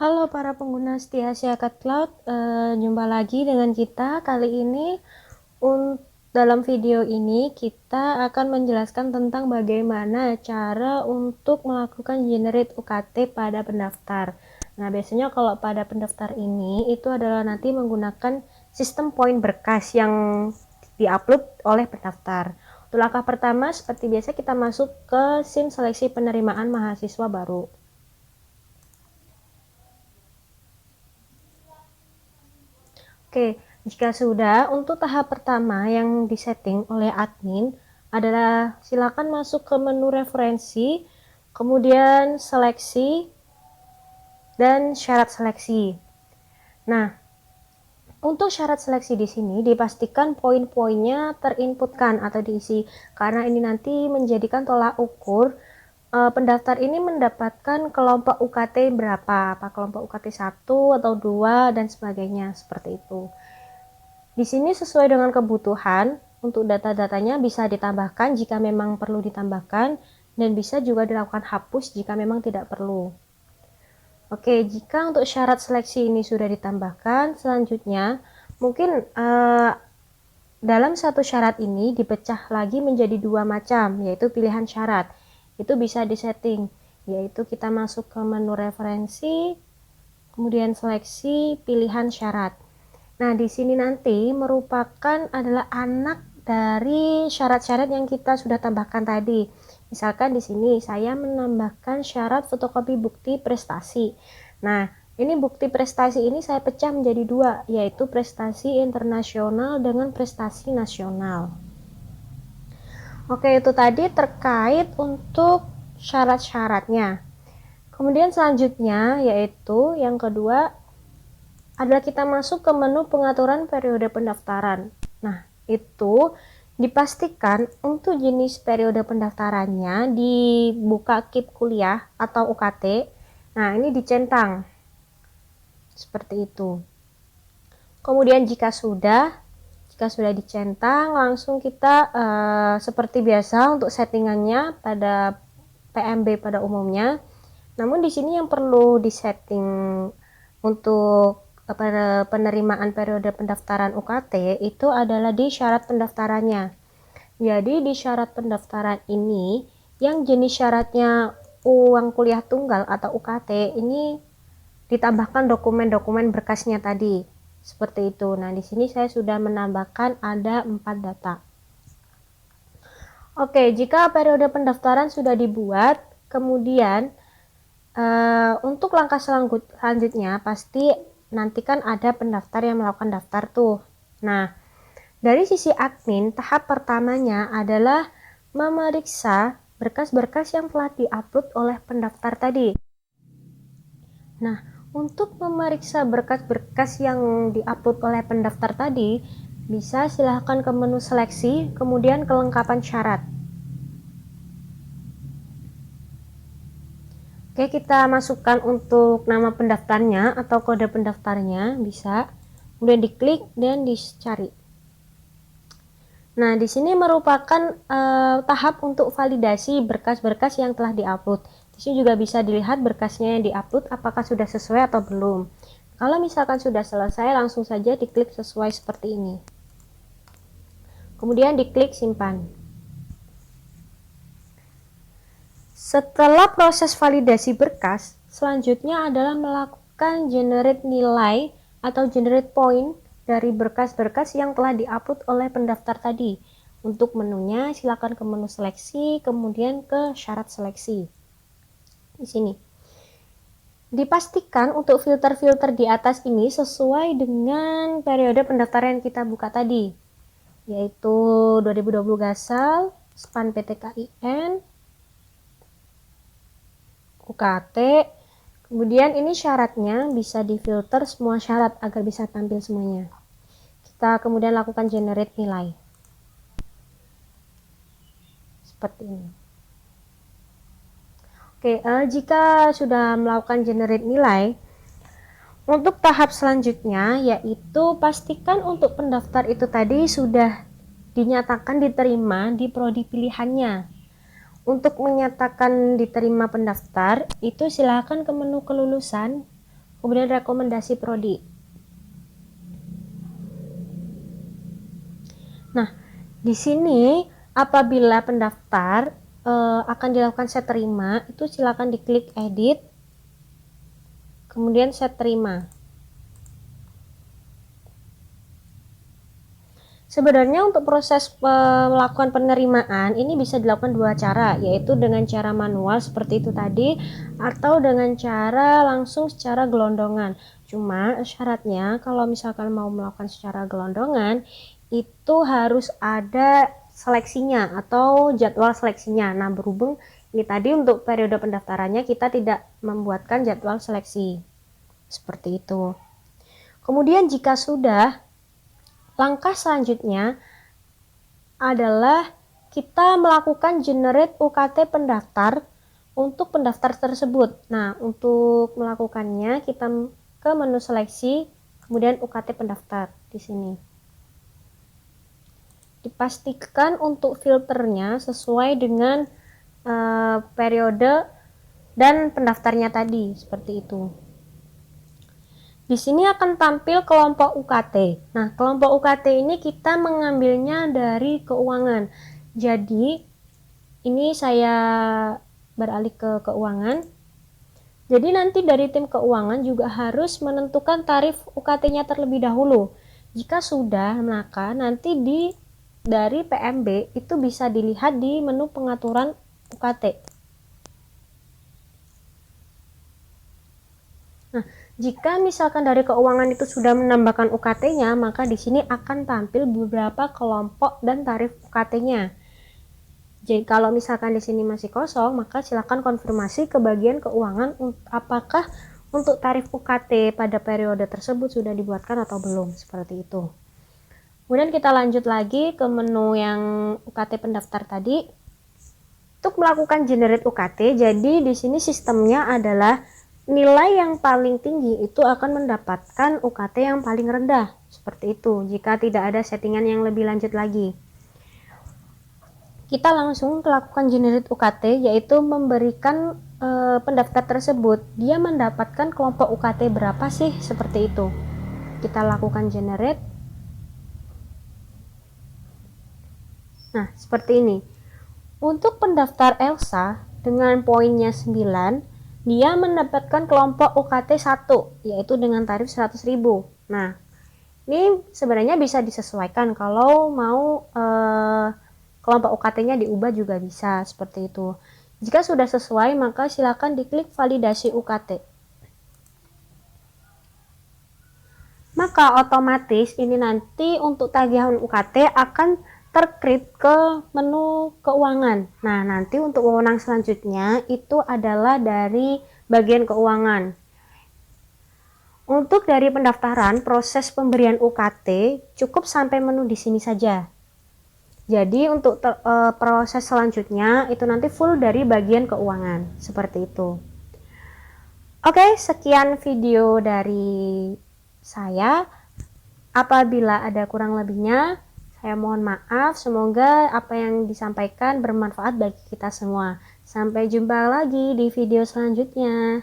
Halo para pengguna setia Siakat Cloud, jumpa lagi dengan kita. Kali ini dalam video ini kita akan menjelaskan tentang bagaimana cara untuk melakukan generate UKT pada pendaftar. Nah, biasanya kalau pada pendaftar ini itu adalah nanti menggunakan sistem poin berkas yang diupload oleh pendaftar. Untuk langkah pertama, seperti biasa kita masuk ke SIM seleksi penerimaan mahasiswa baru. Oke, jika sudah, untuk tahap pertama yang disetting oleh admin adalah silakan masuk ke menu referensi, kemudian seleksi, dan syarat seleksi. Nah, untuk syarat seleksi di sini dipastikan poin-poinnya terinputkan atau diisi, karena ini nanti menjadikan tolak ukur pendaftar ini mendapatkan kelompok UKT berapa, apa kelompok UKT 1 atau 2 dan sebagainya, seperti itu. Di sini sesuai dengan kebutuhan, untuk data-datanya bisa ditambahkan jika memang perlu ditambahkan, dan bisa juga dilakukan hapus jika memang tidak perlu. Oke, jika untuk syarat seleksi ini sudah ditambahkan, selanjutnya mungkin dalam satu syarat ini dipecah lagi menjadi dua macam, yaitu pilihan syarat. Itu bisa disetting, yaitu kita masuk ke menu referensi, kemudian seleksi pilihan syarat. Nah, di sini nanti merupakan adalah anak dari syarat-syarat yang kita sudah tambahkan tadi. Misalkan di sini saya menambahkan syarat fotokopi bukti prestasi. Nah, ini bukti prestasi ini saya pecah menjadi dua, yaitu prestasi internasional dengan prestasi nasional. Oke, itu tadi terkait untuk syarat-syaratnya. Kemudian selanjutnya yaitu yang kedua adalah kita masuk ke menu pengaturan periode pendaftaran. Nah, itu dipastikan untuk jenis periode pendaftarannya dibuka KIP kuliah atau UKT. Nah, ini dicentang. Seperti itu. Kemudian jika sudah dicentang, langsung kita seperti biasa untuk settingannya pada PMB pada umumnya. Namun di sini yang perlu disetting untuk pada penerimaan periode pendaftaran UKT itu adalah di syarat pendaftarannya. Jadi di syarat pendaftaran ini yang jenis syaratnya uang kuliah tunggal atau UKT ini ditambahkan dokumen-dokumen berkasnya tadi. Seperti itu. Nah, di sini saya sudah menambahkan ada 4 data. Oke, jika periode pendaftaran sudah dibuat, kemudian untuk langkah selanjutnya pasti nanti kan ada pendaftar yang melakukan daftar tuh. Nah, dari sisi admin, tahap pertamanya adalah memeriksa berkas-berkas yang telah diupload oleh pendaftar tadi. Nah, untuk memeriksa berkas-berkas yang diupload oleh pendaftar tadi, bisa silahkan ke menu seleksi, kemudian kelengkapan syarat. Oke, kita masukkan untuk nama pendaftarnya atau kode pendaftarnya, bisa. Kemudian diklik dan dicari. Nah, di sini merupakan tahap untuk validasi berkas-berkas yang telah diupload. Di sini juga bisa dilihat berkasnya yang diupload apakah sudah sesuai atau belum. Kalau misalkan sudah selesai, langsung saja diklik sesuai seperti ini. Kemudian diklik simpan. Setelah proses validasi berkas, selanjutnya adalah melakukan generate nilai atau generate point dari berkas-berkas yang telah diupload oleh pendaftar tadi. Untuk menunya, silakan ke menu seleksi, kemudian ke syarat seleksi. Di sini. Dipastikan untuk filter-filter di atas ini sesuai dengan periode pendaftaran yang kita buka tadi, yaitu 2020 Gasal, SPAN PTKIN, UKT. Kemudian ini syaratnya bisa difilter semua syarat agar bisa tampil semuanya. Kita kemudian lakukan generate nilai. Seperti ini. Oke, jika sudah melakukan generate nilai, untuk tahap selanjutnya yaitu pastikan untuk pendaftar itu tadi sudah dinyatakan diterima di prodi pilihannya. Untuk menyatakan diterima pendaftar, itu silakan ke menu kelulusan, kemudian rekomendasi prodi. Nah, di sini apabila pendaftar akan dilakukan set terima, itu silakan diklik edit, kemudian set terima. Sebenarnya untuk proses melakukan penerimaan ini bisa dilakukan dua cara, yaitu dengan cara manual seperti itu tadi, atau dengan cara langsung secara gelondongan. Cuma syaratnya kalau misalkan mau melakukan secara gelondongan, itu harus ada seleksinya atau jadwal seleksinya. Nah, berhubung ini tadi untuk periode pendaftarannya kita tidak membuatkan jadwal seleksi. Seperti itu. Kemudian jika sudah, langkah selanjutnya adalah kita melakukan generate UKT pendaftar untuk pendaftar tersebut. Nah, untuk melakukannya kita ke menu seleksi, kemudian UKT pendaftar di sini. Dipastikan untuk filternya sesuai dengan periode dan pendaftarnya tadi, seperti itu. Di sini akan tampil kelompok UKT. Nah, kelompok UKT ini kita mengambilnya dari keuangan. Jadi, ini saya beralih ke keuangan. Jadi nanti dari tim keuangan juga harus menentukan tarif UKT-nya terlebih dahulu. Jika sudah, maka nanti dari PMB itu bisa dilihat di menu pengaturan UKT. Nah, jika misalkan dari keuangan itu sudah menambahkan UKT-nya, maka di sini akan tampil beberapa kelompok dan tarif UKT-nya. Jadi kalau misalkan di sini masih kosong, maka silakan konfirmasi ke bagian keuangan apakah untuk tarif UKT pada periode tersebut sudah dibuatkan atau belum, seperti itu. Kemudian kita lanjut lagi ke menu yang UKT pendaftar tadi. Untuk melakukan generate UKT, jadi di sini sistemnya adalah nilai yang paling tinggi itu akan mendapatkan UKT yang paling rendah, seperti itu, jika tidak ada settingan yang lebih lanjut lagi. Kita langsung melakukan generate UKT, yaitu memberikan pendaftar tersebut, dia mendapatkan kelompok UKT berapa sih, seperti itu. Kita lakukan generate. Nah, seperti ini. Untuk pendaftar Elsa dengan poinnya 9, dia mendapatkan kelompok UKT 1, yaitu dengan tarif 100.000. Nah, ini sebenarnya bisa disesuaikan kalau mau kelompok UKT-nya diubah juga bisa, seperti itu. Jika sudah sesuai, maka silakan diklik validasi UKT. Maka otomatis ini nanti untuk tagihan UKT akan terkrit ke menu keuangan. Nah, nanti untuk wewenang selanjutnya itu adalah dari bagian keuangan. Untuk dari pendaftaran, proses pemberian UKT cukup sampai menu di sini saja. Jadi untuk proses selanjutnya itu nanti full dari bagian keuangan, seperti itu. Oke, sekian video dari saya. Apabila ada kurang lebihnya, saya mohon maaf, semoga apa yang disampaikan bermanfaat bagi kita semua. Sampai jumpa lagi di video selanjutnya.